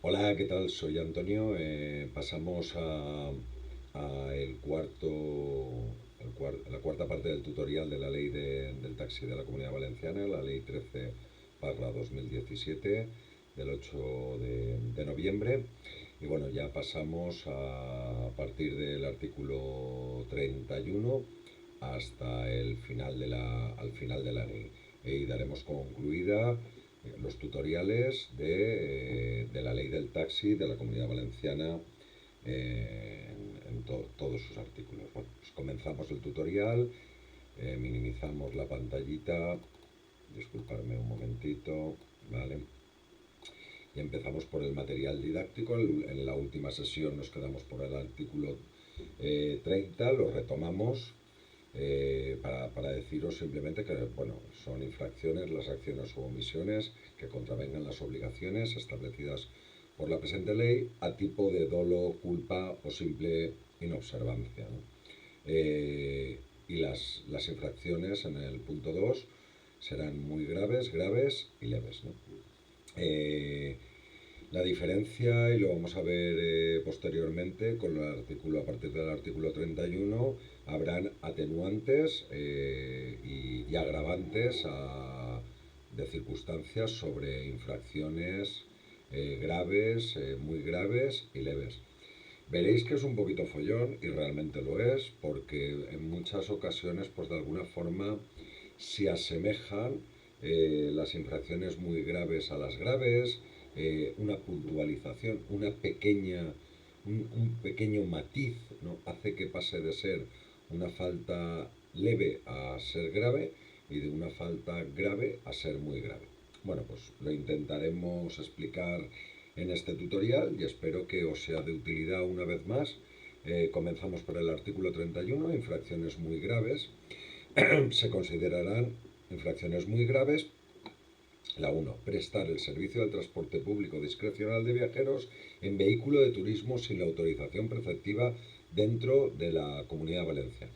Hola, ¿qué tal? Soy Antonio. Pasamos a la cuarta parte del tutorial de la ley del taxi de la Comunidad Valenciana, la ley 13/2017 del 8 de noviembre. Y bueno, ya pasamos a partir del artículo 31 hasta al final de la ley. Y daremos concluida los tutoriales de la ley del taxi de la Comunidad Valenciana en todos sus artículos. Bueno, pues comenzamos el tutorial, minimizamos la pantallita, disculparme un momentito, ¿vale? Y empezamos por el material didáctico. En la última sesión nos quedamos por el artículo 30, lo retomamos para deciros simplemente que bueno, son infracciones las acciones u omisiones que contravengan las obligaciones establecidas por la presente ley a tipo de dolo, culpa o simple inobservancia, ¿no? Y las infracciones en el punto 2 serán muy graves, graves y leves, ¿no? Eh, la diferencia, y lo vamos a ver posteriormente, con el artículo, a partir del artículo 31, habrán atenuantes y agravantes de circunstancias sobre infracciones graves, muy graves y leves. Veréis que es un poquito follón, y realmente lo es, porque en muchas ocasiones, pues de alguna forma, se asemejan las infracciones muy graves a las graves, una puntualización, un pequeño matiz, ¿no? Hace que pase de ser una falta leve a ser grave y de una falta grave a ser muy grave. Bueno, pues lo intentaremos explicar en este tutorial y espero que os sea de utilidad una vez más. Comenzamos por el artículo 31, infracciones muy graves. Se considerarán infracciones muy graves. La 1. Prestar el servicio del transporte público discrecional de viajeros en vehículo de turismo sin la autorización preceptiva dentro de la Comunidad Valenciana.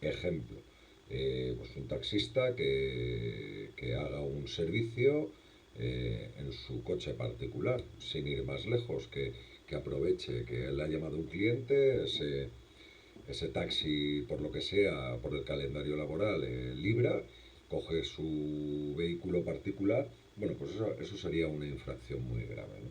Ejemplo, pues un taxista que haga un servicio en su coche particular, sin ir más lejos, que aproveche que le ha llamado un cliente, ese taxi, por lo que sea, por el calendario laboral, libra, coge su vehículo particular. Bueno, pues eso sería una infracción muy grave, ¿no?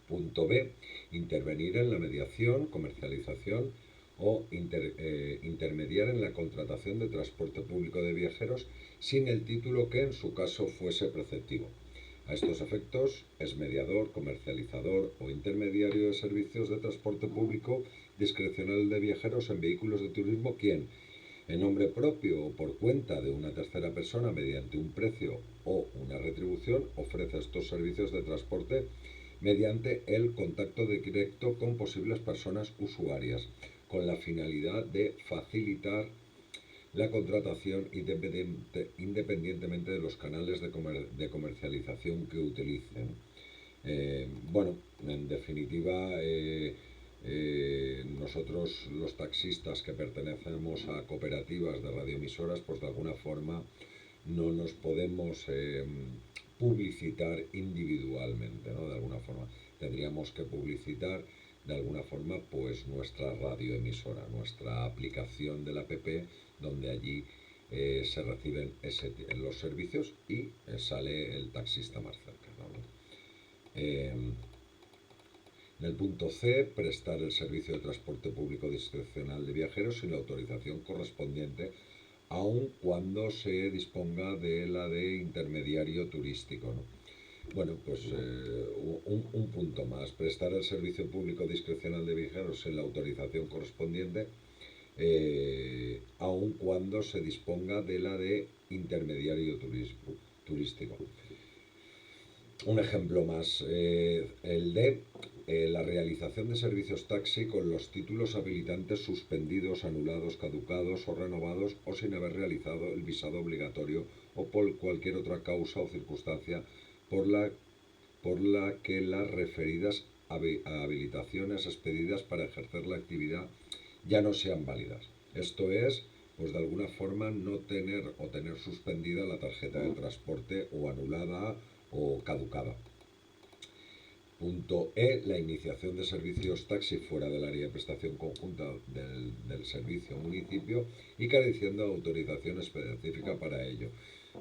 Punto B. Intervenir en la mediación, comercialización o intermediar en la contratación de transporte público de viajeros sin el título que en su caso fuese preceptivo. A estos efectos, es mediador, comercializador o intermediario de servicios de transporte público discrecional de viajeros en vehículos de turismo quien, en nombre propio o por cuenta de una tercera persona mediante un precio o una retribución, ofrece estos servicios de transporte mediante el contacto directo con posibles personas usuarias, con la finalidad de facilitar la contratación independientemente de los canales de comercialización que utilicen. Bueno, en definitiva, nosotros los taxistas que pertenecemos a cooperativas de radioemisoras, pues de alguna forma no nos podemos publicitar individualmente, ¿no? De alguna forma tendríamos que publicitar de alguna forma pues nuestra radioemisora, nuestra aplicación de la app, donde allí se reciben los servicios y sale el taxista más cercano, ¿no? En el punto C, prestar el servicio de transporte público discrecional de viajeros sin la autorización correspondiente, aun cuando se disponga de la de intermediario turístico, ¿no? Bueno, pues un punto más. Prestar el servicio público discrecional de viajeros sin la autorización correspondiente, aun cuando se disponga de la de intermediario turístico. Un ejemplo más, el de la realización de servicios taxi con los títulos habilitantes suspendidos, anulados, caducados o renovados o sin haber realizado el visado obligatorio o por cualquier otra causa o circunstancia por la, por la que las referidas habilitaciones expedidas para ejercer la actividad ya no sean válidas. Esto es, pues de alguna forma no tener o tener suspendida la tarjeta de transporte o anulada o caducada. Punto E, la iniciación de servicios taxi fuera del área de prestación conjunta del servicio municipio y careciendo de autorización específica para ello.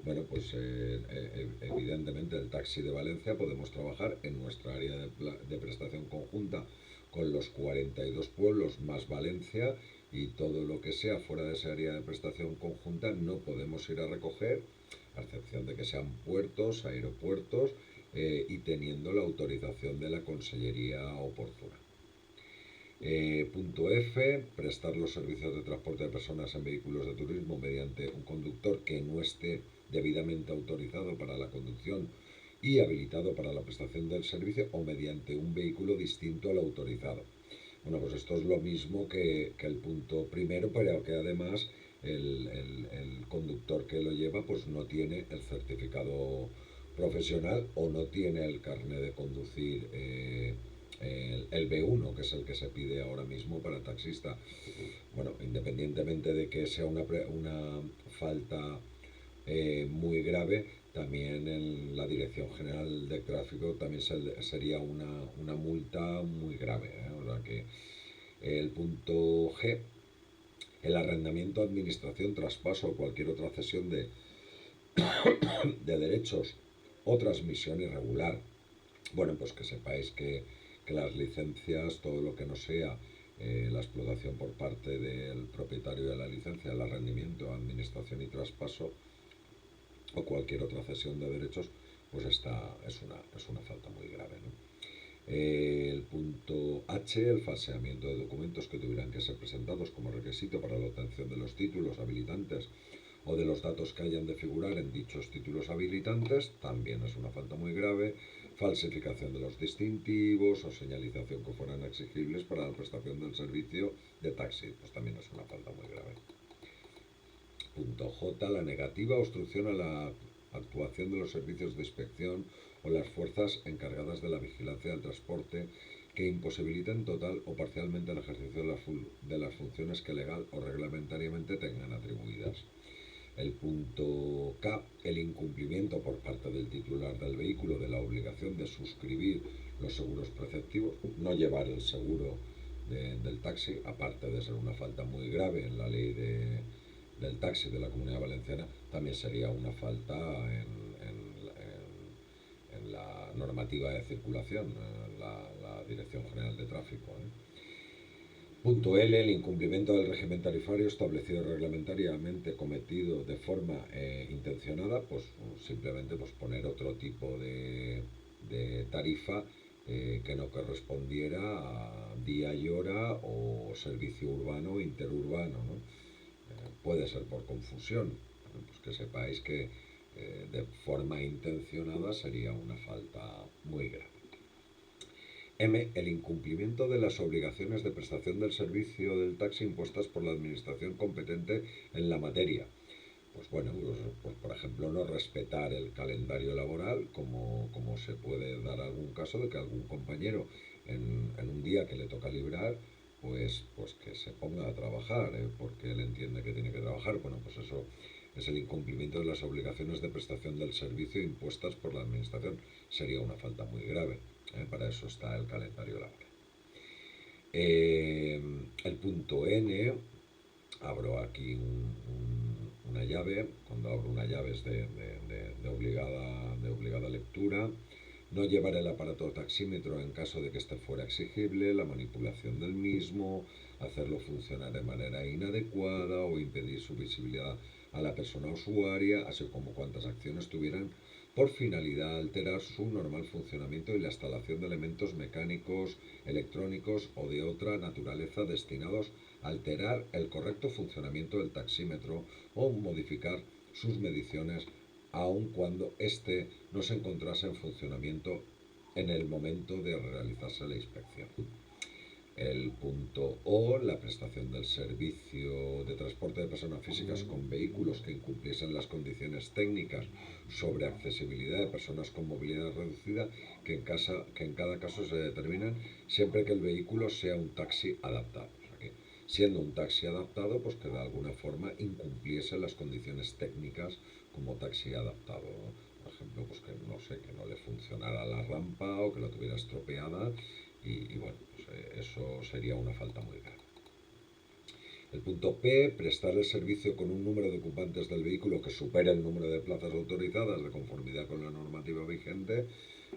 Bueno, pues evidentemente el taxi de Valencia podemos trabajar en nuestra área de prestación conjunta con los 42 pueblos más Valencia, y todo lo que sea fuera de esa área de prestación conjunta no podemos ir a recoger, a excepción de que sean puertos, aeropuertos, y teniendo la autorización de la consellería oportuna. Punto F, prestar los servicios de transporte de personas en vehículos de turismo mediante un conductor que no esté debidamente autorizado para la conducción y habilitado para la prestación del servicio, o mediante un vehículo distinto al autorizado. Bueno, pues esto es lo mismo que el punto primero, pero que además el conductor que lo lleva pues no tiene el certificado profesional o no tiene el carnet de conducir, el B1, que es el que se pide ahora mismo para taxista. Bueno, independientemente de que sea una falta muy grave, también en la Dirección General de Tráfico también sería una multa muy grave, ¿eh? O sea que el punto G, el arrendamiento, administración, traspaso o cualquier otra cesión de derechos o transmisión irregular. Bueno, pues que sepáis que las licencias, todo lo que no sea la explotación por parte del propietario de la licencia, el arrendamiento, administración y traspaso o cualquier otra cesión de derechos, pues esta es una falta muy grave, ¿no? El punto H, el falseamiento de documentos que tuvieran que ser presentados como requisito para la obtención de los títulos habilitantes o de los datos que hayan de figurar en dichos títulos habilitantes, también es una falta muy grave. Falsificación de los distintivos o señalización que fueran exigibles para la prestación del servicio de taxi, pues también es una falta muy grave. Punto J, la negativa o obstrucción a la actuación de los servicios de inspección o las fuerzas encargadas de la vigilancia del transporte que imposibiliten total o parcialmente el ejercicio de las funciones que legal o reglamentariamente tengan atribuidas. El punto K, el incumplimiento por parte del titular del vehículo de la obligación de suscribir los seguros preceptivos, no llevar el seguro del taxi, aparte de ser una falta muy grave en la ley del taxi de la Comunidad Valenciana, también sería una falta en la normativa de circulación, en la Dirección General de Tráfico, ¿eh? Punto L, el incumplimiento del régimen tarifario establecido reglamentariamente cometido de forma intencionada, pues simplemente pues, poner otro tipo de tarifa que no correspondiera a día y hora o servicio urbano o interurbano, ¿no? Puede ser por confusión, pues que sepáis que de forma intencionada sería una falta muy grave. M, el incumplimiento de las obligaciones de prestación del servicio del taxi impuestas por la administración competente en la materia. Pues bueno, pues por ejemplo no respetar el calendario laboral, como se puede dar algún caso de que algún compañero en un día que le toca librar, pues que se ponga a trabajar, porque él entiende que tiene que trabajar. Bueno, pues eso es el incumplimiento de las obligaciones de prestación del servicio impuestas por la administración. Sería una falta muy grave. Para eso está el calendario laboral. El punto N, abro aquí una llave. Cuando abro una llave es de obligada lectura. No llevar el aparato taxímetro en caso de que este fuera exigible, la manipulación del mismo, hacerlo funcionar de manera inadecuada o impedir su visibilidad a la persona usuaria, así como cuantas acciones tuvieran por finalidad alterar su normal funcionamiento y la instalación de elementos mecánicos, electrónicos o de otra naturaleza destinados a alterar el correcto funcionamiento del taxímetro o modificar sus mediciones aun cuando éste no se encontrase en funcionamiento en el momento de realizarse la inspección. El punto O, la prestación del servicio de transporte de personas físicas con vehículos que incumpliesen las condiciones técnicas sobre accesibilidad de personas con movilidad reducida, que en cada caso se determinan siempre que el vehículo sea un taxi adaptado. O sea que, siendo un taxi adaptado, pues que de alguna forma incumpliese las condiciones técnicas como taxi adaptado, ¿no? Por ejemplo, pues que no sé, que no le funcionara la rampa o que la tuviera estropeada y bueno, pues eso sería una falta muy grave. El punto P, prestar el servicio con un número de ocupantes del vehículo que supere el número de plazas autorizadas de conformidad con la normativa vigente,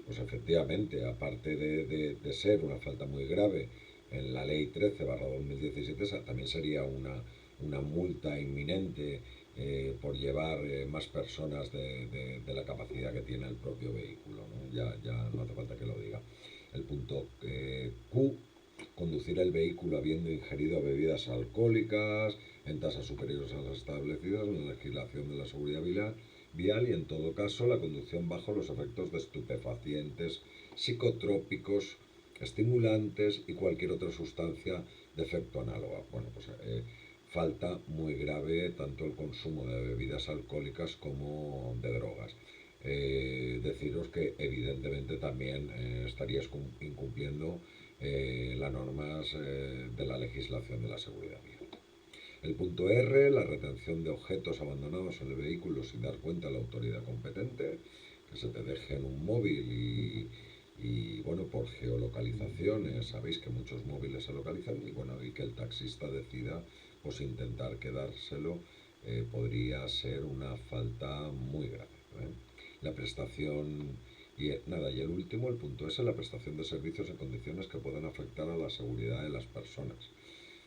pues efectivamente, aparte de ser una falta muy grave en la ley 13/2017, también sería una multa inminente por llevar más personas de la capacidad que tiene el propio vehículo, ¿no? Ya no hace falta que lo diga. El punto Q, conducir el vehículo habiendo ingerido bebidas alcohólicas en tasas superiores a las establecidas en la legislación de la seguridad vial y en todo caso la conducción bajo los efectos de estupefacientes, psicotrópicos, estimulantes y cualquier otra sustancia de efecto análoga. Bueno, pues falta muy grave tanto el consumo de bebidas alcohólicas como de drogas. Deciros que evidentemente también estarías incumpliendo las normas de la legislación de la seguridad vial. El punto R, la retención de objetos abandonados en el vehículo sin dar cuenta a la autoridad competente, que se te deje en un móvil y bueno, por geolocalizaciones, sabéis que muchos móviles se localizan y bueno, y que el taxista decida pues intentar quedárselo, podría ser una falta muy grave, ¿eh? La prestación y el último, el punto S, la prestación de servicios en condiciones que puedan afectar a la seguridad de las personas.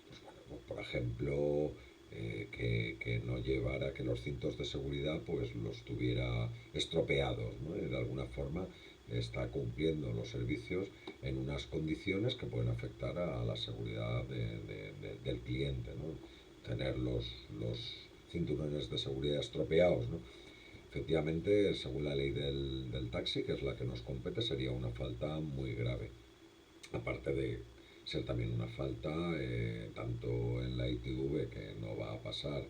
Pues bueno, pues por ejemplo, que no llevara, que los cintos de seguridad pues los tuviera estropeados, ¿no? Y de alguna forma está cumpliendo los servicios en unas condiciones que pueden afectar a la seguridad del cliente, ¿no? Tener los cinturones de seguridad estropeados, ¿no? Efectivamente, según la ley del taxi, que es la que nos compete, sería una falta muy grave. Aparte de ser también una falta, tanto en la ITV, que no va a pasar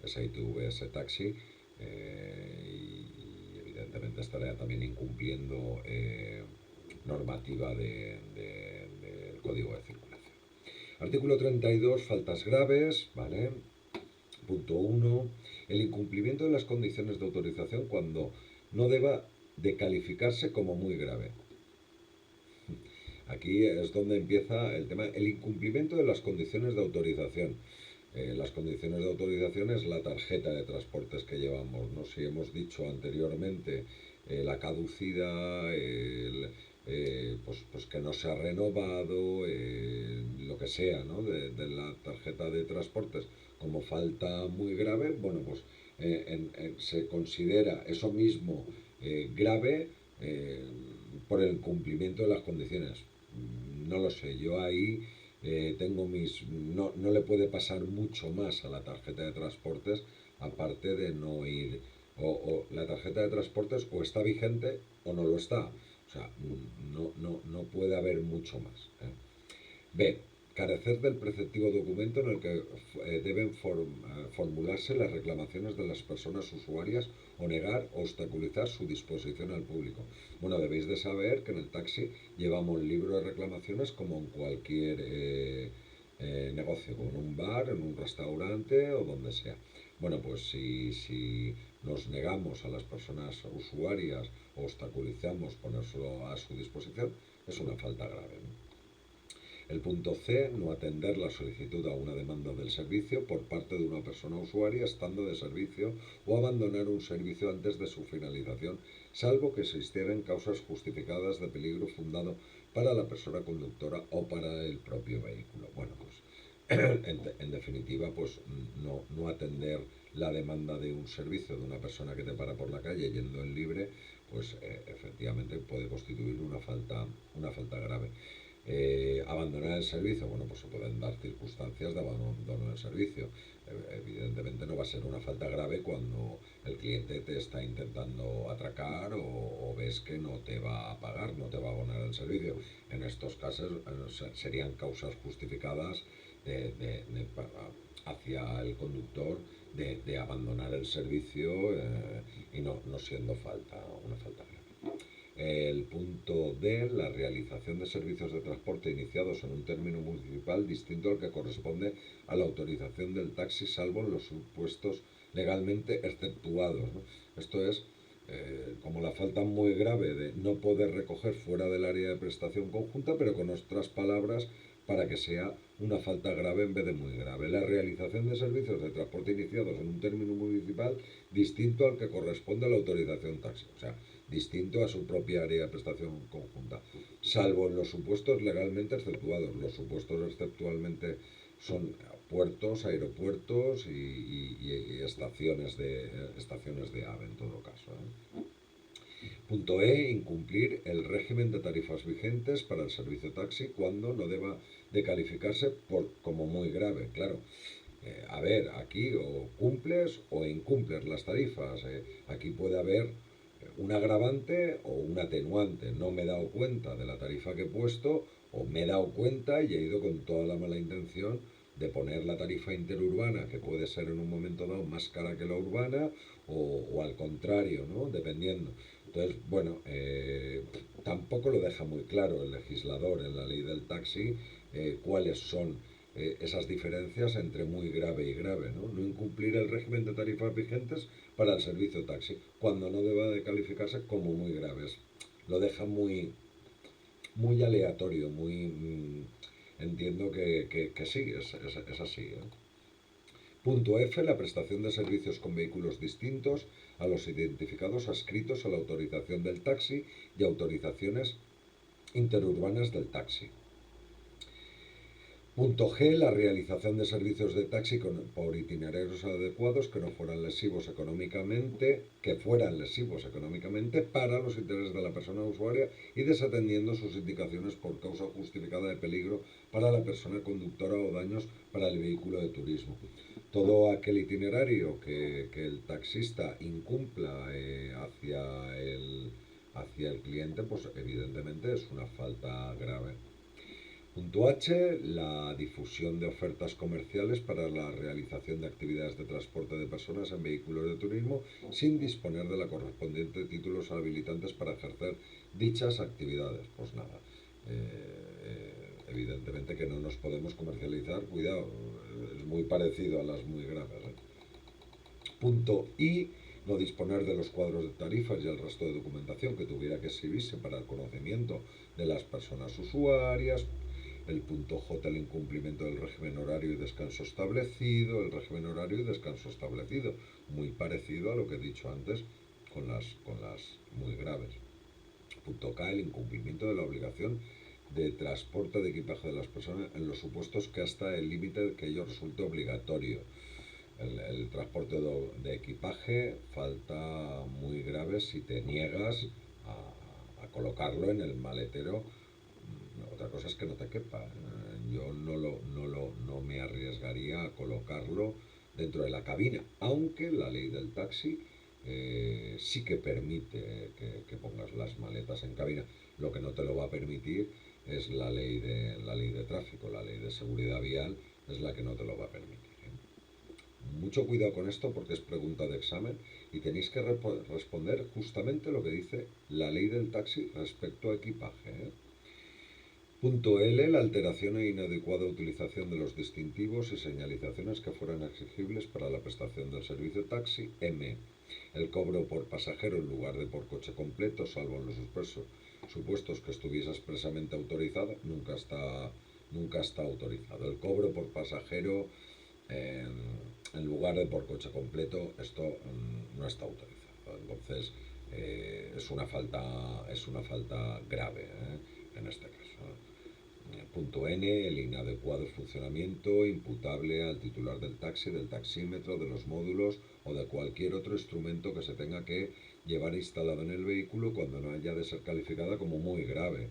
esa ITV, ese taxi, y evidentemente estaría también incumpliendo normativa del Código de Circulación. Artículo 32, faltas graves, ¿vale? Punto 1. El incumplimiento de las condiciones de autorización cuando no deba de calificarse como muy grave. Aquí es donde empieza el tema, el incumplimiento de las condiciones de autorización. Las condiciones de autorización es la tarjeta de transportes que llevamos, ¿no? Si hemos dicho anteriormente la caducidad, pues que no se ha renovado, lo que sea, ¿no? De la tarjeta de transportes como falta muy grave, bueno, pues se considera eso mismo grave por el cumplimiento de las condiciones. No lo sé, yo ahí tengo mis... No le puede pasar mucho más a la tarjeta de transportes aparte de no ir... O la tarjeta de transportes o está vigente o no lo está. O sea, no puede haber mucho más. B. Carecer del preceptivo documento en el que deben formularse las reclamaciones de las personas usuarias o negar o obstaculizar su disposición al público. Bueno, debéis de saber que en el taxi llevamos libro de reclamaciones como en cualquier negocio, como en un bar, en un restaurante o donde sea. Bueno, pues si nos negamos a las personas usuarias o obstaculizamos ponérselo a su disposición, es una falta grave, ¿no? El punto C, no atender la solicitud a una demanda del servicio por parte de una persona usuaria estando de servicio o abandonar un servicio antes de su finalización, salvo que existieran causas justificadas de peligro fundado para la persona conductora o para el propio vehículo. Bueno, pues en definitiva, pues no atender la demanda de un servicio de una persona que te para por la calle yendo en libre, pues efectivamente puede constituir una falta grave. Abandonar el servicio, bueno, pues se pueden dar circunstancias de abandono del servicio. Evidentemente no va a ser una falta grave cuando el cliente te está intentando atracar o ves que no te va a pagar, no te va a abonar el servicio. En estos casos serían causas justificadas hacia el conductor de abandonar el servicio y no siendo una falta grave. El punto D, la realización de servicios de transporte iniciados en un término municipal distinto al que corresponde a la autorización del taxi, salvo en los supuestos legalmente exceptuados, ¿no? Esto es como la falta muy grave de no poder recoger fuera del área de prestación conjunta, pero con otras palabras para que sea una falta grave en vez de muy grave. La realización de servicios de transporte iniciados en un término municipal distinto al que corresponde a la autorización taxi, o sea, distinto a su propia área de prestación conjunta, salvo en los supuestos legalmente exceptuados. Los supuestos exceptualmente son puertos, aeropuertos y estaciones de AVE en todo caso. Punto E. Incumplir el régimen de tarifas vigentes para el servicio taxi cuando no deba de calificarse como muy grave. Claro, a ver, aquí o cumples o incumples las tarifas. Aquí puede haber un agravante o un atenuante. No me he dado cuenta de la tarifa que he puesto o me he dado cuenta y he ido con toda la mala intención de poner la tarifa interurbana, que puede ser en un momento dado más cara que la urbana, o al contrario, ¿no? Dependiendo. Entonces, bueno, tampoco lo deja muy claro el legislador en la ley del taxi cuáles son esas diferencias entre muy grave y grave, ¿no? No incumplir el régimen de tarifas vigentes para el servicio taxi, cuando no deba de calificarse como muy graves. Lo deja muy aleatorio, entiendo que sí, es así. Punto F. La prestación de servicios con vehículos distintos a los identificados adscritos a la autorización del taxi y autorizaciones interurbanas del taxi. Punto G. La realización de servicios de taxi por itinerarios adecuados que fueran lesivos económicamente para los intereses de la persona usuaria y desatendiendo sus indicaciones por causa justificada de peligro para la persona conductora o daños para el vehículo de turismo. Todo aquel itinerario que el taxista incumpla hacia el cliente, pues evidentemente es una falta grave. Punto H. La difusión de ofertas comerciales para la realización de actividades de transporte de personas en vehículos de turismo sin disponer de la correspondiente títulos habilitantes para ejercer dichas actividades. Pues nada, evidentemente que no nos podemos comercializar, cuidado, es muy parecido a las muy graves. Punto I. No disponer de los cuadros de tarifas y el resto de documentación que tuviera que exhibirse para el conocimiento de las personas usuarias. El punto J. El incumplimiento del régimen horario y descanso establecido. El régimen horario y descanso establecido, muy parecido a lo que he dicho antes con las muy graves. Punto K. El incumplimiento de la obligación de transporte de equipaje de las personas en los supuestos que hasta el límite que ello resulte obligatorio. El transporte de equipaje, falta muy grave si te niegas a colocarlo en el maletero. Otra cosa es que no te quepa. Yo no me arriesgaría a colocarlo dentro de la cabina, aunque la ley del taxi sí que permite que pongas las maletas en cabina. Lo que no te lo va a permitir es la ley de tráfico, la ley de seguridad vial es la que no te lo va a permitir. Mucho cuidado con esto porque es pregunta de examen y tenéis que responder justamente lo que dice la ley del taxi respecto a equipaje. Punto L. La alteración e inadecuada utilización de los distintivos y señalizaciones que fueran exigibles para la prestación del servicio taxi. M. El cobro por pasajero en lugar de por coche completo, salvo en los supuestos que estuviese expresamente autorizado, nunca está autorizado. El cobro por pasajero en lugar de por coche completo, esto no está autorizado. Entonces es una falta grave en este caso. Punto N. El inadecuado funcionamiento imputable al titular del taxi, del taxímetro, de los módulos o de cualquier otro instrumento que se tenga que llevar instalado en el vehículo cuando no haya de ser calificada como muy grave.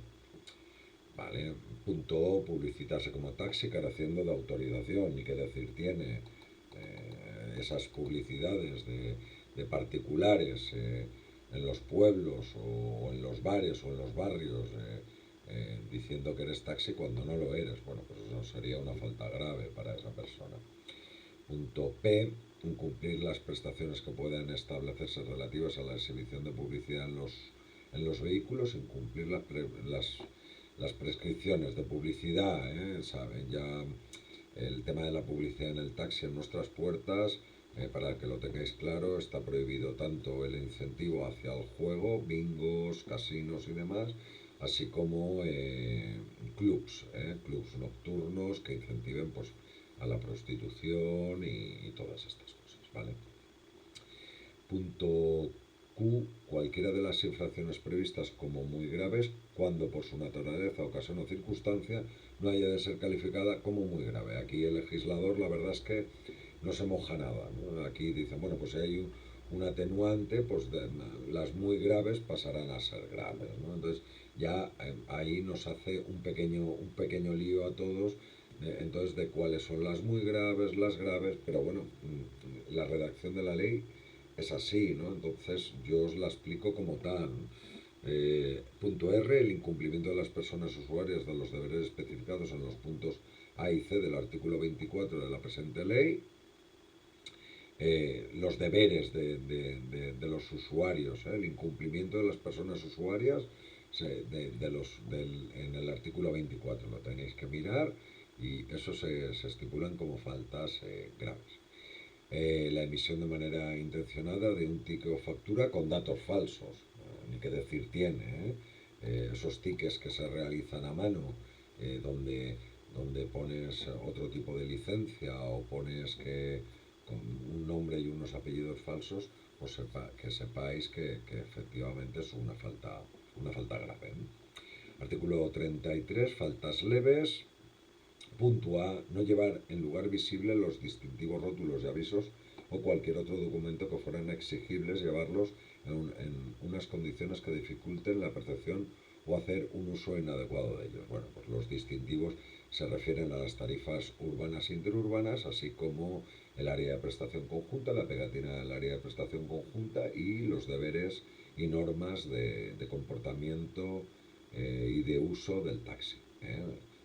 Vale. Punto O. Publicitarse como taxi careciendo de autorización. ¿Y qué decir tiene? Esas publicidades de particulares en los pueblos o en los bares o en los barrios diciendo que eres taxi cuando no lo eres. Bueno, pues eso sería una falta grave para esa persona. Punto P. Incumplir las prestaciones que puedan establecerse relativas a la exhibición de publicidad en los vehículos, incumplir las prescripciones de publicidad, ¿saben? Ya el tema de la publicidad en el taxi en nuestras puertas Para que lo tengáis claro, está prohibido tanto el incentivo hacia el juego, bingos, casinos y demás, así como clubs nocturnos que incentiven pues, a la prostitución y todas estas cosas, ¿vale? Punto Q. Cualquiera de las infracciones previstas como muy graves, cuando por su naturaleza, ocasión o circunstancia no haya de ser calificada como muy grave. Aquí el legislador, la verdad es que no se moja nada, ¿no? Aquí dicen, bueno, pues si hay un atenuante, pues las muy graves pasarán a ser graves, ¿no? Entonces ya ahí nos hace un pequeño lío a todos, entonces de cuáles son las muy graves, las graves, pero bueno, la redacción de la ley es así, ¿no? Entonces yo os la explico como tal. Punto R, el incumplimiento de las personas usuarias de los deberes especificados en los puntos A y C del artículo 24 de la presente ley. Los deberes de los usuarios, el incumplimiento de las personas usuarias en el artículo 24, lo tenéis que mirar y eso se estipulan como faltas graves. La emisión de manera intencionada de un ticket o factura con datos falsos, ni qué decir tiene, esos tickets que se realizan a mano, donde pones otro tipo de licencia o pones que con un nombre y unos apellidos falsos, pues que sepáis que efectivamente es una falta grave. Artículo 33, faltas leves. Punto A. No llevar en lugar visible los distintivos rótulos y avisos o cualquier otro documento que fueran exigibles llevarlos en unas condiciones que dificulten la percepción o hacer un uso inadecuado de ellos. Bueno, pues los distintivos se refieren a las tarifas urbanas e interurbanas, así como el área de prestación conjunta, la pegatina del área de prestación conjunta y los deberes y normas de comportamiento y de uso del taxi.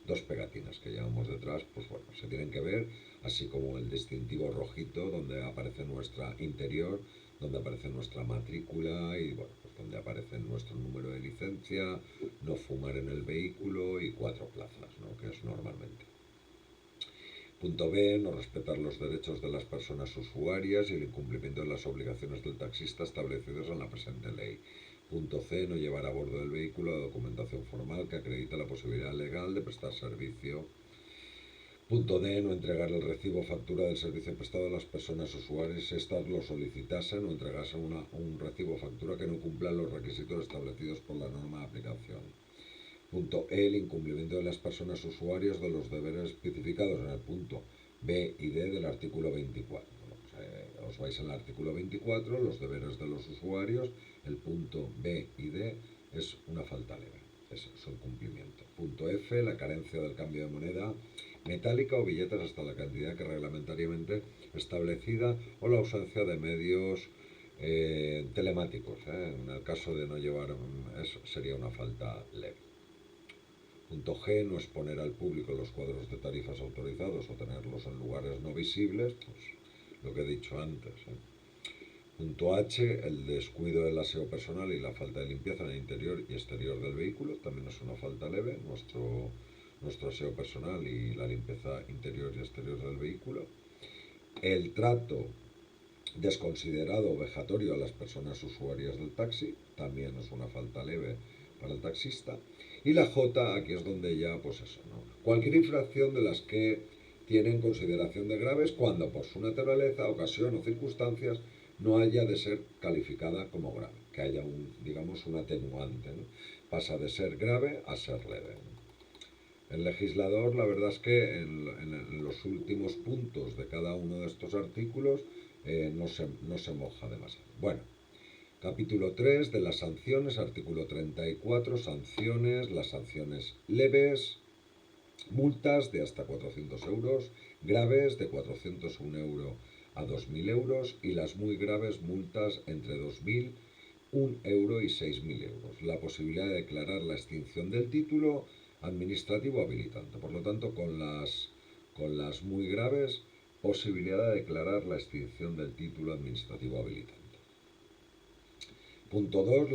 Dos pegatinas que llevamos detrás, pues bueno, se tienen que ver, así como el distintivo rojito donde aparece nuestra interior, donde aparece nuestra matrícula y bueno, pues donde aparece nuestro número de licencia, no fumar en el vehículo y 4 plazas, ¿no? Que es normalmente. Punto B. No respetar los derechos de las personas usuarias y el incumplimiento de las obligaciones del taxista establecidas en la presente ley. Punto C. No llevar a bordo del vehículo la documentación formal que acredita la posibilidad legal de prestar servicio. Punto D. No entregar el recibo o factura del servicio prestado a las personas usuarias si éstas lo solicitasen o entregasen un recibo o factura que no cumpla los requisitos establecidos por la norma de aplicación. Punto E. El incumplimiento de las personas usuarias de los deberes especificados en el punto B y D del artículo 24. Bueno, pues, os vais al artículo 24, los deberes de los usuarios, el punto B y D es una falta leve, es su incumplimiento. Punto F. La carencia del cambio de moneda metálica o billetes hasta la cantidad que reglamentariamente establecida o la ausencia de medios telemáticos. En el caso de no llevar eso sería una falta leve. Punto G. No exponer al público los cuadros de tarifas autorizados o tenerlos en lugares no visibles, pues lo que he dicho antes. Punto H. El descuido del aseo personal y la falta de limpieza en el interior y exterior del vehículo también es una falta leve, nuestro aseo personal y la limpieza interior y exterior del vehículo. El trato desconsiderado o vejatorio a las personas usuarias del taxi también es una falta leve para el taxista. Y la J, aquí es donde ya, pues eso, ¿no? Cualquier infracción de las que tienen consideración de graves cuando por su naturaleza, ocasión o circunstancias no haya de ser calificada como grave, que haya digamos, un atenuante, ¿no? Pasa de ser grave a ser leve. El legislador, la verdad es que en los últimos puntos de cada uno de estos artículos no se moja demasiado. Bueno, capítulo 3 de las sanciones, artículo 34, sanciones, las sanciones leves, multas de hasta 400 euros, graves de 401 euros a 2.000 euros y las muy graves multas entre 2.000, 1 euro y 6.000 euros. La posibilidad de declarar la extinción del título administrativo habilitante. Por lo tanto, con las muy graves, posibilidad de declarar la extinción del título administrativo habilitante. Punto 2.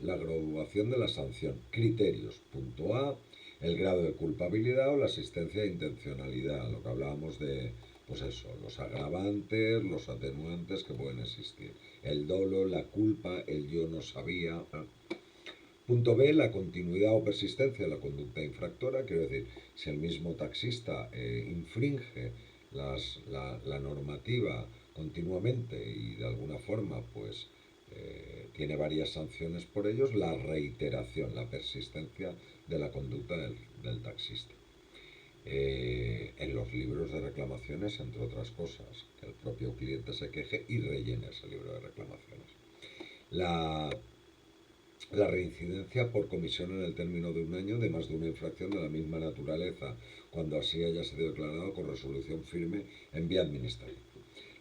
La graduación de la sanción. Criterios. Punto A. El grado de culpabilidad o la existencia de intencionalidad, lo que hablábamos de pues eso, los agravantes, los atenuantes que pueden existir. El dolo, la culpa, el yo no sabía. Punto B, la continuidad o persistencia de la conducta infractora, quiero decir, si el mismo taxista infringe la normativa continuamente y de alguna forma pues tiene varias sanciones por ellos, la reiteración, la persistencia de la conducta del taxista. En los libros de reclamaciones, entre otras cosas, que el propio cliente se queje y rellene ese libro de reclamaciones. La reincidencia por comisión en el término de un año de más de una infracción de la misma naturaleza, cuando así haya sido declarado con resolución firme en vía administrativa.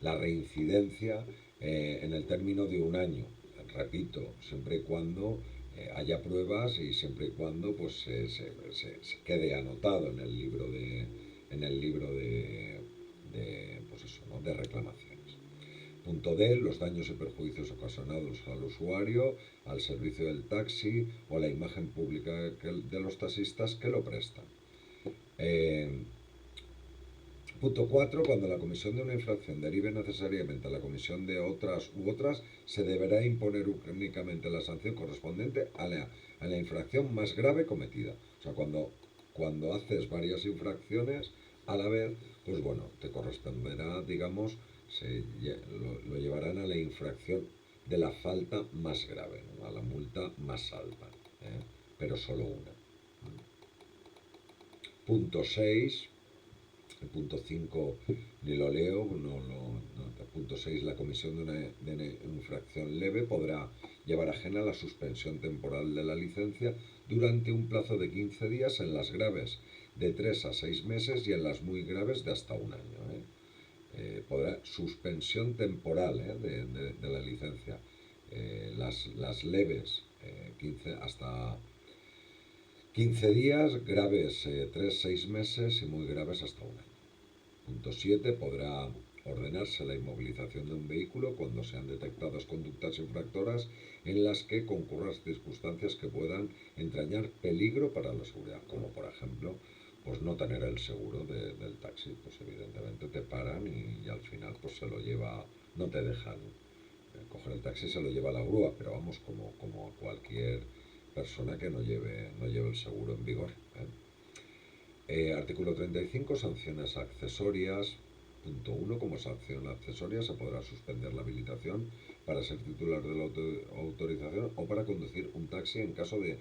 La reincidencia en el término de un año, repito, siempre y cuando haya pruebas y siempre y cuando pues se quede anotado en el libro pues eso, ¿no?, de reclamaciones. Punto D, los daños y perjuicios ocasionados al usuario, al servicio del taxi o la imagen pública de los taxistas que lo prestan. Punto 4, cuando la comisión de una infracción derive necesariamente a la comisión de otras u otras, se deberá imponer únicamente la sanción correspondiente a la infracción más grave cometida. O sea, cuando haces varias infracciones a la vez, pues bueno, te corresponderá, digamos, lo llevarán a la infracción de la falta más grave, ¿no?, a la multa más alta, pero solo una. Punto 6, el punto 5 ni lo leo, el punto 6, la comisión de una infracción leve podrá llevar ajena la suspensión temporal de la licencia durante un plazo de 15 días en las graves de 3 a 6 meses y en las muy graves de hasta un año. Suspensión temporal de la licencia. Las leves, 15 hasta 15 días, graves 3-6 meses y muy graves hasta un año. Punto 7. Podrá ordenarse la inmovilización de un vehículo cuando sean detectadas conductas infractoras en las que concurran circunstancias que puedan entrañar peligro para la seguridad, como por ejemplo pues no tener el seguro del taxi, pues evidentemente te paran y al final pues se lo lleva, no te dejan coger el taxi, se lo lleva la grúa, pero vamos, como cualquier persona que no lleve el seguro en vigor. Artículo 35, sanciones accesorias. Punto 1, como sanción accesoria se podrá suspender la habilitación para ser titular de la autorización o para conducir un taxi en caso de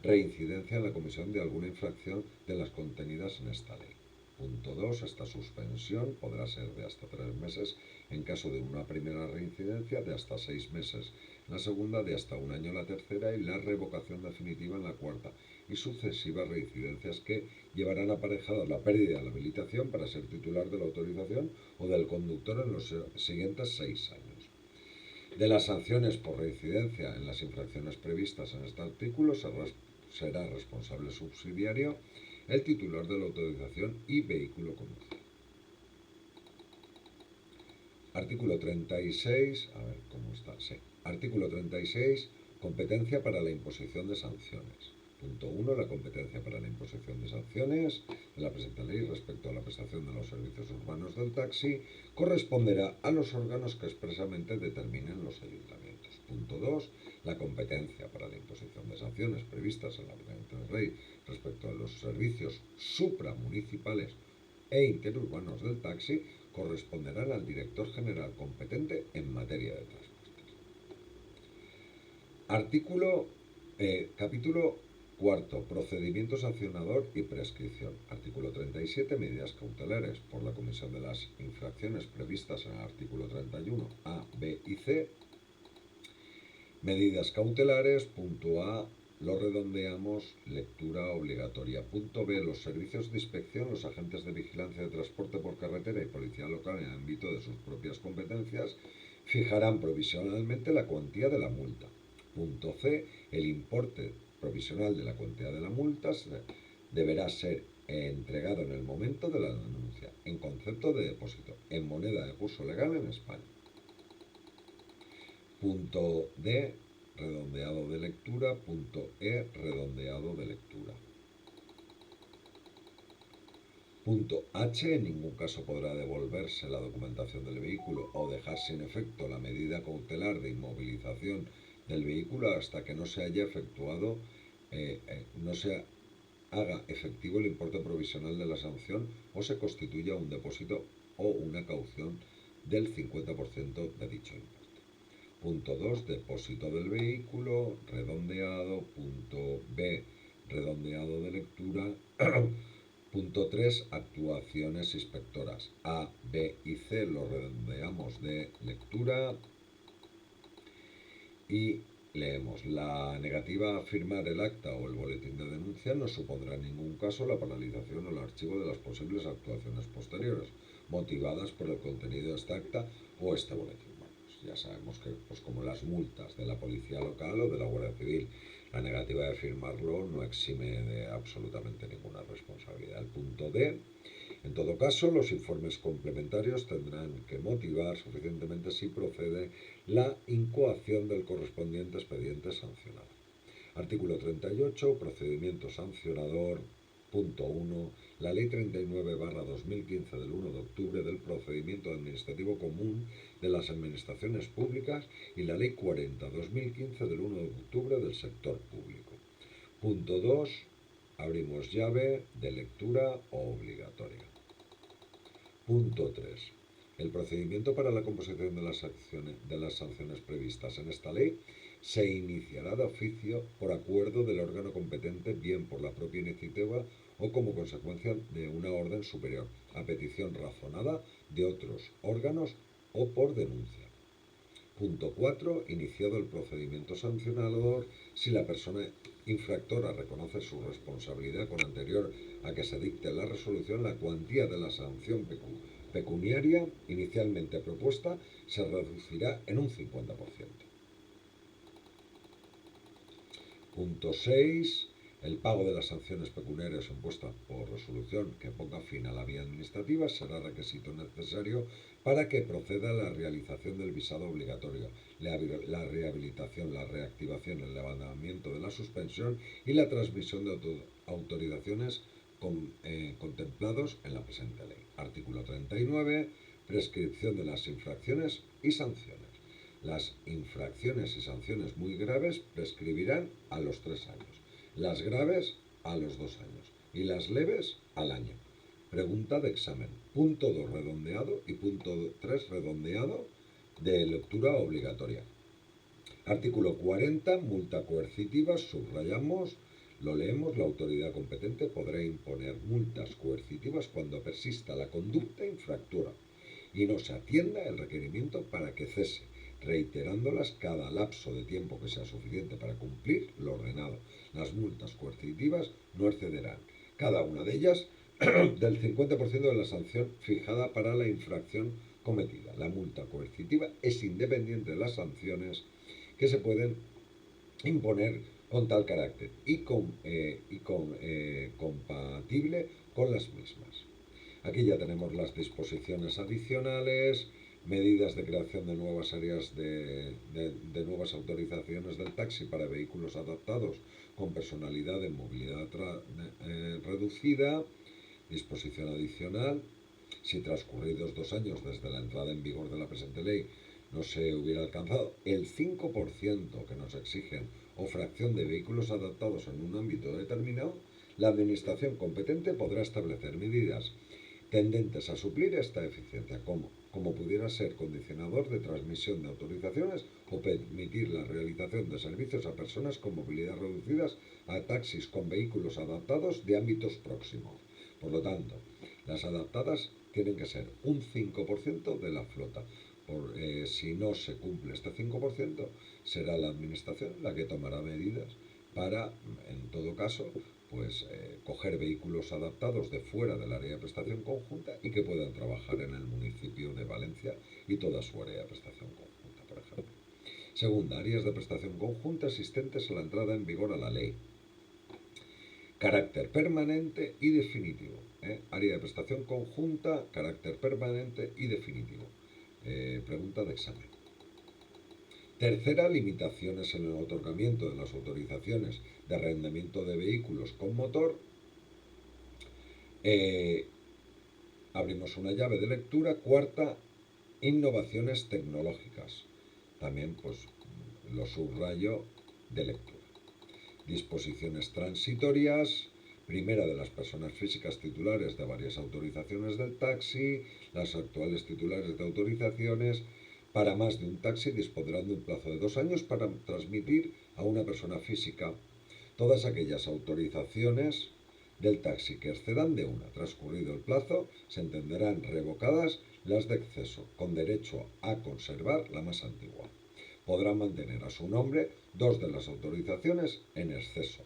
reincidencia en la comisión de alguna infracción de las contenidas en esta ley. Punto 2, esta suspensión podrá ser de hasta 3 meses en caso de una primera reincidencia, de hasta 6 meses la segunda, de hasta un año la tercera y la revocación definitiva en la cuarta, y sucesivas reincidencias que llevarán aparejada la pérdida de la habilitación para ser titular de la autorización o del conductor en los siguientes 6 años. De las sanciones por reincidencia en las infracciones previstas en este artículo será responsable subsidiario el titular de la autorización y vehículo conducido. Artículo 36, a ver cómo está, sí. Artículo 36, competencia para la imposición de sanciones. Punto 1, la competencia para la imposición de sanciones de la presente ley respecto a la prestación de los servicios urbanos del taxi corresponderá a los órganos que expresamente determinen los ayuntamientos. Punto 2, la competencia para la imposición de sanciones previstas en la presente ley respecto a los servicios supramunicipales e interurbanos del taxi corresponderán al director general competente en materia de transportes. Capítulo cuarto, procedimiento sancionador y prescripción. Artículo 37, medidas cautelares por la comisión de las infracciones previstas en el artículo 31, A, B y C. Medidas cautelares, punto A, lo redondeamos, lectura obligatoria. Punto B, los servicios de inspección, los agentes de vigilancia de transporte por carretera y policía local en el ámbito de sus propias competencias fijarán provisionalmente la cuantía de la multa. Punto C, el importe provisional de la cuantía de la multa deberá ser entregado en el momento de la denuncia, en concepto de depósito, en moneda de curso legal en España. Punto D, redondeado de lectura. Punto E, redondeado de lectura. Punto H. En ningún caso podrá devolverse la documentación del vehículo o dejar sin efecto la medida cautelar de inmovilización del vehículo hasta que no se haya efectuado, no se haga efectivo el importe provisional de la sanción o se constituya un depósito o una caución del 50% de dicho importe. Punto 2. Depósito del vehículo, redondeado. Punto B. Redondeado de lectura. Punto 3. Actuaciones inspectoras. A, B y C lo redondeamos de lectura y leemos: la negativa a firmar el acta o el boletín de denuncia no supondrá en ningún caso la paralización o el archivo de las posibles actuaciones posteriores, motivadas por el contenido de esta acta o este boletín. Bueno, pues ya sabemos que, pues como las multas de la policía local o de la Guardia Civil, la negativa de firmarlo no exime de absolutamente ninguna responsabilidad. El punto D. En todo caso, los informes complementarios tendrán que motivar suficientemente si procede la incoación del correspondiente expediente sancionado. Artículo 38. Procedimiento sancionador. Punto 1. La Ley 39/2015 del 1 de octubre del Procedimiento Administrativo Común de las Administraciones Públicas y la Ley 40/2015 del 1 de octubre del Sector Público. Punto 2. Abrimos llave de lectura obligatoria. Punto 3. El procedimiento para la composición de las sanciones previstas en esta ley se iniciará de oficio por acuerdo del órgano competente, bien por la propia iniciativa o como consecuencia de una orden superior, a petición razonada de otros órganos o por denuncia. Punto 4. Iniciado el procedimiento sancionador, si la persona infractora reconoce su responsabilidad con anterior a que se dicte la resolución, la cuantía de la sanción pecuniaria inicialmente propuesta se reducirá en un 50%. Punto 6. El pago de las sanciones pecuniarias impuestas por resolución que ponga fin a la vía administrativa será requisito necesario para que proceda la realización del visado obligatorio, la rehabilitación, la reactivación, el levantamiento de la suspensión y la transmisión de autorizaciones contemplados en la presente ley. Artículo 39. Prescripción de las infracciones y sanciones. Las infracciones y sanciones muy graves prescribirán a los 3 años, las graves a los 2 años y las leves al año. Pregunta de examen. Punto 2 redondeado y punto 3 redondeado de lectura obligatoria. Artículo 40. Multa coercitiva. Subrayamos, lo leemos: la autoridad competente podrá imponer multas coercitivas cuando persista la conducta infractora y no se atienda el requerimiento para que cese, reiterándolas cada lapso de tiempo que sea suficiente para cumplir lo ordenado. Las multas coercitivas no excederán, cada una de ellas, del 50% de la sanción fijada para la infracción cometida. La multa coercitiva es independiente de las sanciones que se pueden imponer con tal carácter y compatible con las mismas. Aquí ya tenemos las disposiciones adicionales, medidas de creación de nuevas áreas de nuevas autorizaciones del taxi para vehículos adaptados con personalidad de movilidad reducida. Disposición adicional: si transcurridos 2 años desde la entrada en vigor de la presente ley no se hubiera alcanzado el 5% que nos exigen o fracción de vehículos adaptados en un ámbito determinado, la administración competente podrá establecer medidas tendentes a suplir esta deficiencia, como pudiera ser condicionador de transmisión de autorizaciones o permitir la realización de servicios a personas con movilidad reducidas, a taxis con vehículos adaptados de ámbitos próximos. Por lo tanto, las adaptadas tienen que ser un 5% de la flota. Si no se cumple este 5%, será la administración la que tomará medidas para, en todo caso, pues coger vehículos adaptados de fuera del área de prestación conjunta y que puedan trabajar en el municipio de Valencia y toda su área de prestación conjunta, por ejemplo. Segunda, áreas de prestación conjunta existentes a la entrada en vigor a la ley. Carácter permanente y definitivo. Área de prestación conjunta, carácter permanente y definitivo. Pregunta de examen. Tercera, limitaciones en el otorgamiento de las autorizaciones de arrendamiento de vehículos con motor. abrimos una llave de lectura. Cuarta, innovaciones tecnológicas. También pues lo subrayo de lectura. Disposiciones transitorias. Primera, de las personas físicas titulares de varias autorizaciones del taxi. Las actuales titulares de autorizaciones para más de un taxi dispondrán de un plazo de 2 años para transmitir a una persona física todas aquellas autorizaciones del taxi que excedan de una. Transcurrido el plazo, se entenderán revocadas las de exceso, con derecho a conservar la más antigua. Podrán mantener a su nombre 2 de las autorizaciones en exceso.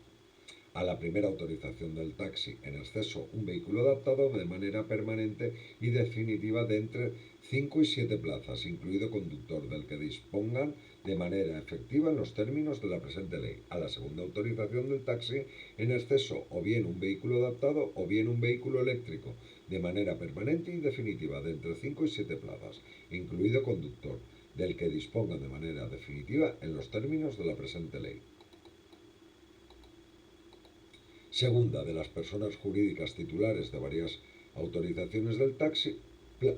A la primera autorización del taxi en exceso, un vehículo adaptado de manera permanente y definitiva de entre 5 y 7 plazas, incluido conductor, del que dispongan de manera efectiva en los términos de la presente ley. A la segunda autorización del taxi en exceso, o bien un vehículo adaptado o bien un vehículo eléctrico, de manera permanente y definitiva de entre 5 y 7 plazas, incluido conductor, del que dispongan de manera definitiva en los términos de la presente ley. Segunda, de las personas jurídicas titulares de varias autorizaciones del taxi,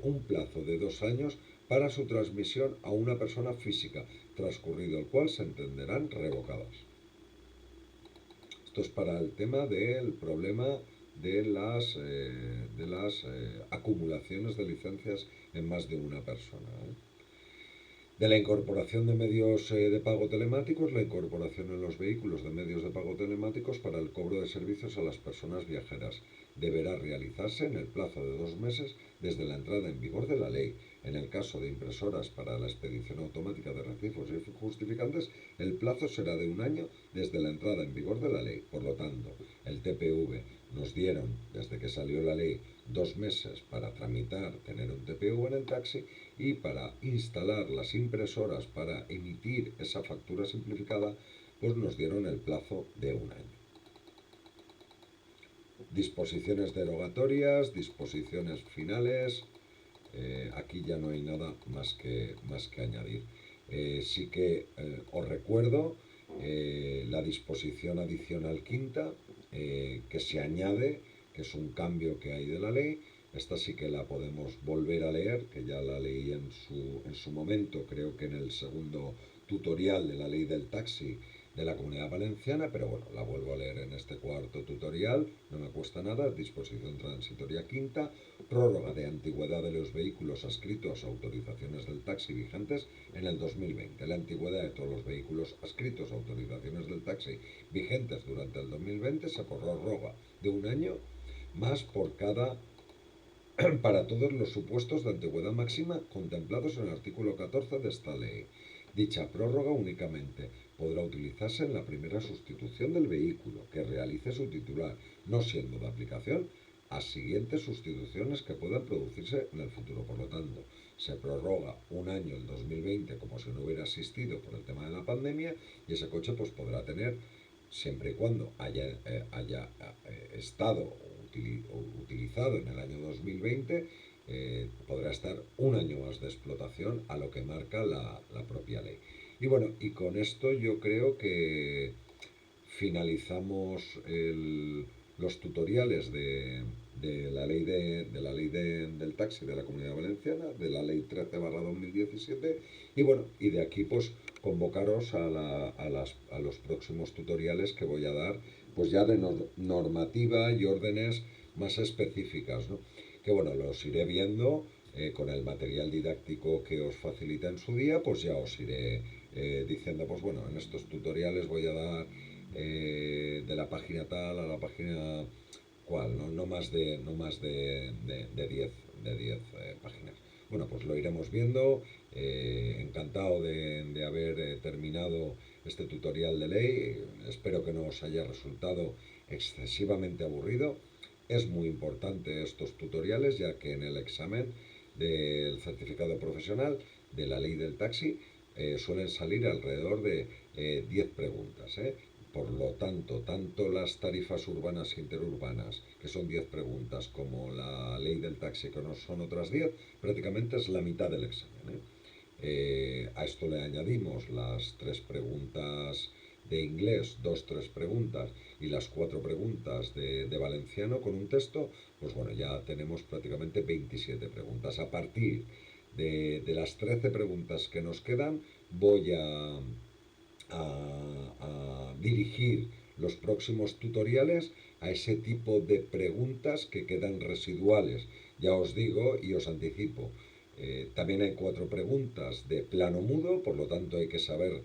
un plazo de 2 años para su transmisión a una persona física, transcurrido el cual se entenderán revocadas. Esto es para el tema del problema de las acumulaciones de licencias en más de una persona. De la incorporación de medios de pago telemáticos, la incorporación en los vehículos de medios de pago telemáticos para el cobro de servicios a las personas viajeras deberá realizarse en el plazo de 2 meses desde la entrada en vigor de la ley. En el caso de impresoras para la expedición automática de recibos y justificantes, el plazo será de 1 año desde la entrada en vigor de la ley. Por lo tanto, el TPV nos dieron, desde que salió la ley, 2 meses para tramitar, tener un TPV en el taxi, y para instalar las impresoras para emitir esa factura simplificada, pues nos dieron el plazo de 1 año. Disposiciones derogatorias, disposiciones finales. Aquí ya no hay nada más que añadir. Sí que os recuerdo la disposición adicional quinta que se añade, que es un cambio que hay de la ley. Esta sí que la podemos volver a leer, que ya la leí en su momento, creo que en el segundo tutorial de la ley del taxi de la Comunidad Valenciana, pero bueno, la vuelvo a leer en este cuarto tutorial, no me cuesta nada. Disposición transitoria quinta, prórroga de antigüedad de los vehículos adscritos a autorizaciones del taxi vigentes en el 2020. La antigüedad de todos los vehículos adscritos a autorizaciones del taxi vigentes durante el 2020 se prorroga de 1 año más para todos los supuestos de antigüedad máxima contemplados en el artículo 14 de esta ley. Dicha prórroga únicamente podrá utilizarse en la primera sustitución del vehículo que realice su titular, no siendo de aplicación a siguientes sustituciones que puedan producirse en el futuro. Por lo tanto, se prorroga 1 año el 2020 como si no hubiera existido por el tema de la pandemia, y ese coche pues podrá tener, siempre y cuando haya estado utilizado en el año 2020, podrá estar 1 año más de explotación a lo que marca la propia ley. Y bueno, y con esto yo creo que finalizamos los tutoriales de la ley del taxi de la Comunidad Valenciana, de la ley 13/2017, y bueno, y de aquí pues convocaros a los próximos tutoriales que voy a dar, pues ya de normativa y órdenes más específicas, ¿no? Que bueno, los iré viendo con el material didáctico que os facilita en su día, pues ya os iré diciendo, pues bueno, en estos tutoriales voy a dar de la página tal a la página cual, no más de 10 páginas. Bueno, pues lo iremos viendo. Encantado de haber terminado este tutorial de ley. Espero que no os haya resultado excesivamente aburrido. Es muy importante estos tutoriales, ya que en el examen del certificado profesional de la ley del taxi suelen salir alrededor de 10 preguntas. Por lo tanto, tanto las tarifas urbanas e interurbanas, que son 10 preguntas, como la ley del taxi, que no son otras 10, prácticamente es la mitad del examen. A esto le añadimos las 3 preguntas de inglés, dos, tres preguntas y las cuatro preguntas de valenciano con un texto, pues bueno, ya tenemos prácticamente 27 preguntas. A partir de las 13 preguntas que nos quedan, voy a dirigir los próximos tutoriales a ese tipo de preguntas que quedan residuales. Ya os digo y os anticipo, también hay cuatro preguntas de plano mudo, por lo tanto hay que saber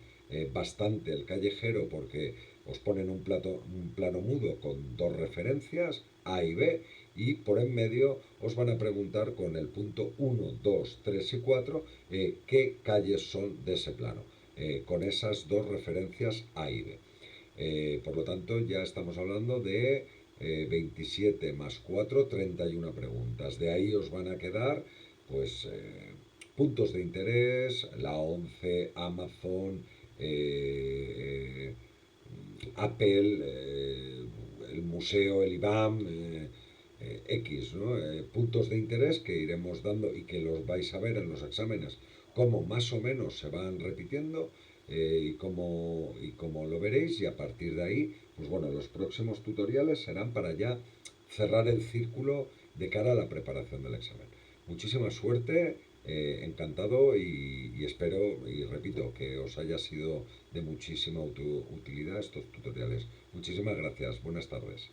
bastante el callejero porque os ponen un plano mudo con dos referencias, A y B, y por en medio os van a preguntar con el punto uno 2 3 y 4 qué calles son de ese plano, con esas dos referencias A y B. Por lo tanto, ya estamos hablando de 27 más 4, 31 preguntas. De ahí os van a quedar, pues, puntos de interés, la ONCE, Amazon, eh, Apple, el museo, el IBAM, X, ¿no? Puntos de interés que iremos dando y que los vais a ver en los exámenes, cómo más o menos se van repitiendo y cómo lo veréis, y a partir de ahí, pues bueno, los próximos tutoriales serán para ya cerrar el círculo de cara a la preparación del examen. Muchísima suerte, encantado y espero y repito que os haya sido de muchísima utilidad estos tutoriales. Muchísimas gracias, buenas tardes.